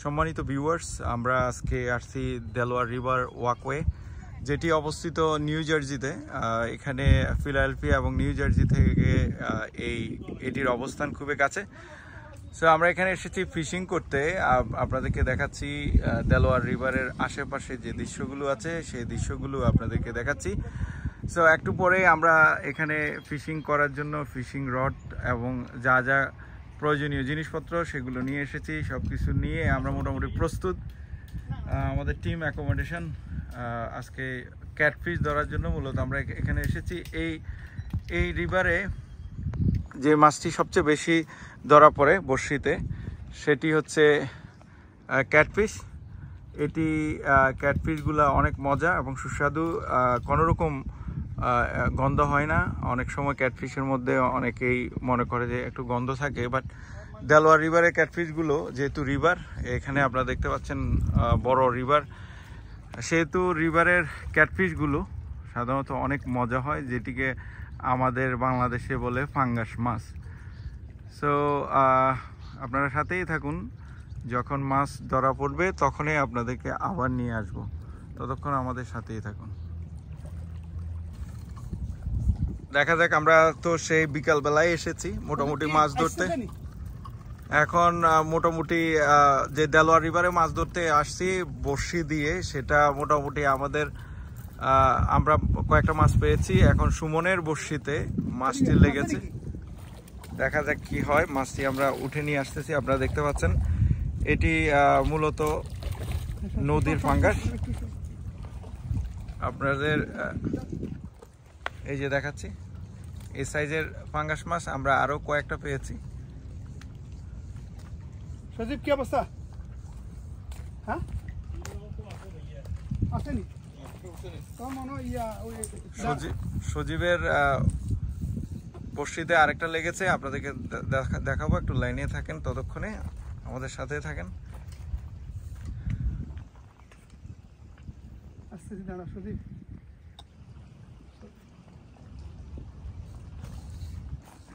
সম্মানিত ভিউয়ার্স, আমরা আজকে আসছি দেলোয়ার রিভার ওয়াকওয়ে, যেটি অবস্থিত নিউ জার্সিতে। এখানে ফিলাডেলফিয়া এবং নিউ জার্সি থেকে এটির অবস্থান খুবই কাছে। সো আমরা এখানে এসেছি ফিশিং করতে। আপনাদেরকে দেখাচ্ছি দেলোয়ার রিভারের আশেপাশে যে দৃশ্যগুলো আছে সেই দৃশ্যগুলো আপনাদেরকে দেখাচ্ছি। সো একটু পরে আমরা এখানে ফিশিং করার জন্য ফিশিং রড এবং যা যা প্রয়োজনীয় জিনিসপত্র সেগুলো নিয়ে এসেছি। সব কিছু নিয়ে আমরা মোটামুটি প্রস্তুত। আমাদের টিম অ্যাকোমোডেশন আজকে ক্যাটফিশ ধরার জন্য মূলত আমরা এখানে এসেছি। এই রিভারে যে মাছটি সবচেয়ে বেশি ধরা পড়ে বড়শিতে সেটি হচ্ছে ক্যাটফিশ। এটি ক্যাটফিশগুলো অনেক মজা এবং সুস্বাদু, কোনোরকম গন্ধ হয় না। অনেক সময় ক্যাটফিশের মধ্যে অনেকেই মনে করে যে একটু গন্ধ থাকে, বাট দেলোয়ার রিভারের ক্যাটফিশগুলো যেহেতু রিভার, এখানে আপনারা দেখতে পাচ্ছেন বড় রিভার, সেহেতু রিভারের ক্যাটফিশগুলো সাধারণত অনেক মজা হয়, যেটিকে আমাদের বাংলাদেশে বলে ফাঙ্গাস মাছ। সো আপনারা সাথেই থাকুন, যখন মাছ ধরা পড়বে তখনই আপনাদেরকে আবার নিয়ে আসব, ততক্ষণ আমাদের সাথেই থাকুন। দেখা যাক, আমরা তো সেই বিকালবেলায় এসেছি মোটামুটি মাছ ধরতে। এখন মোটামুটি যে দেলোয়ার রিভারে মাছ ধরতে আসছি বড়শি দিয়ে, সেটা মোটামুটি আমরা কয়েকটা মাছ পেয়েছি। এখন সুমনের বড়শিতে মাছটি লেগেছে, দেখা যাক কি হয়। মাছটি আমরা উঠে নিয়ে আসতেছি। আপনারা দেখতে পাচ্ছেন এটি মূলত নদীর ফাঙ্গাস। আপনাদের এই যে দেখাচ্ছি এই সাইজের ফাঙ্গাস মাছ আমরা আরো কয়েকটা পেয়েছি। সজীব কি অবস্থা? হ্যাঁ আসেনি সজীবের বড়শিতে আরেকটা লেগেছে, আপনাদেরকে দেখাবো। একটু লাইনে থাকেন, ততক্ষণে আমাদের সাথে থাকেন।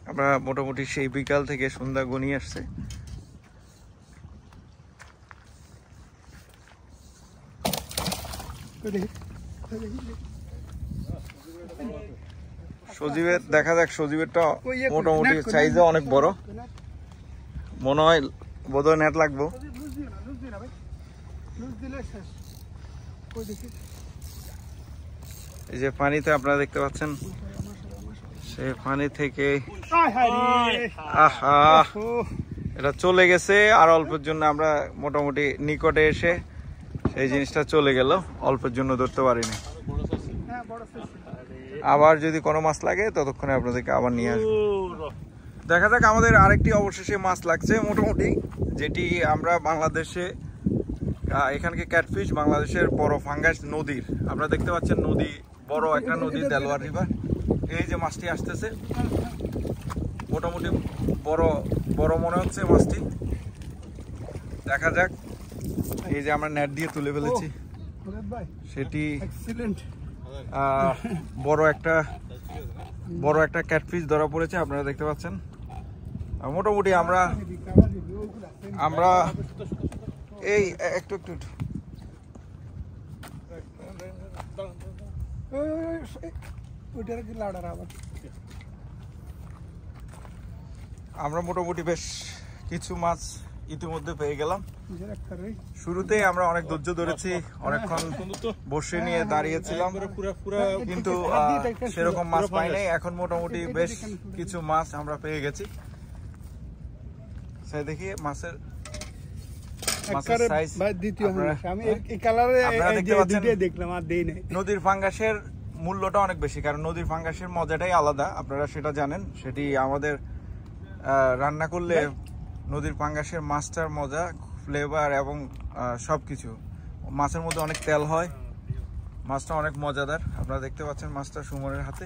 আমরা মোটামুটি সেই বিকাল থেকে সন্ধ্যা গনিয়ে আসছে। সজীবের দেখা যাক, সজীবেরটা মোটামুটি সাইজে অনেক বড়, মনে হয় বোধহয় নেট লাগবো। এই যে পানিতে আপনারা দেখতে পাচ্ছেন, সে পানি থেকে আহা এটা চলে গেছে। আর অল্পের জন্য আমরা মোটামুটি নিকটে এসে সেই জিনিসটা চলে গেল, অল্পের জন্য ধরতে পারিনি। আবার যদি কোনো মাছ লাগে ততক্ষণে আপনাদেরকে আবার নিয়ে আসবো। দেখা যাক, আমাদের আরেকটি অবশেষে মাছ লাগছে মোটামুটি, যেটি আমরা বাংলাদেশে এখানকে ক্যাটফিশ, বাংলাদেশের বড় ফাঙ্গাস নদীর। আপনারা দেখতে পাচ্ছেন নদী, বড় একটা নদী দেলোয়ার রিভার। এই যে মাছটি আসতেছে, মোটামুটি বড় মনে হচ্ছে মাছটি। দেখা যাক, এই যে আমরা নেট দিয়ে তুলে ফেলেছি, সেটি বড় একটা ক্যাটফিশ ধরা পড়েছে। আপনারা দেখতে পাচ্ছেন মোটামুটি আমরা এই একটু আমরা মোটামুটি বেশ কিছু মাছ ইতিমধ্যে পেয়ে গেলাম। শুরুতেই আমরা অনেক ধৈর্য ধরেছি, অনেকক্ষণ বসে নিয়ে দাঁড়িয়েছিলাম, কিন্তু সেরকম মাছ পাই নাই। এখন মোটামুটি বেশ কিছু মাছ আমরা পেয়ে গেছি। দেখি মাছের সাইজ, নদীর ফাঙ্গাসের মূল্যটা অনেক বেশি, কারণ নদীর ফাঙ্গাসের মজাটাই আলাদা, আপনারা সেটা জানেন। সেটি আমাদের রান্না করলে নদীর ফাঙ্গাসের মাছটার মজা, ফ্লেভার এবং সবকিছু, মাছের মধ্যে অনেক তেল হয়, মাছটা অনেক মজাদার। আপনারা দেখতে পাচ্ছেন মাছটা সুমনের হাতে।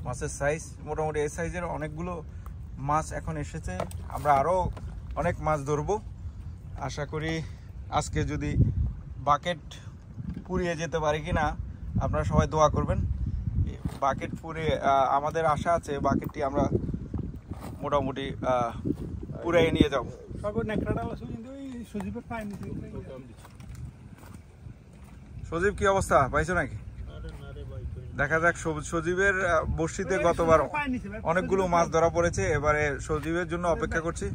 মাছের সাইজ মোটামুটি এই সাইজের অনেকগুলো মাছ এখন এসেছে। আমরা আরো অনেক মাছ ধরবো, আশা করি আজকে যদি বাকেট পুড়িয়ে যেতে পারি কিনা আপনারা সবাই দোয়া করবেন। বাকেট পুড়িয়ে আমাদের আশা আছে বাকেটটি আমরা মোটামুটি পুড়িয়ে নিয়ে যাব। সগর নেকড়াটা আছে কিন্তু ওই সজীবের পায় নিতে সজীব কি অবস্থা পাইছো নাকি? দেখা যাক সজীবের বর্ষিতে গতবার অনেকগুলো মাছ ধরা পড়েছে, এবারে সজীবের জন্য অপেক্ষা করছি।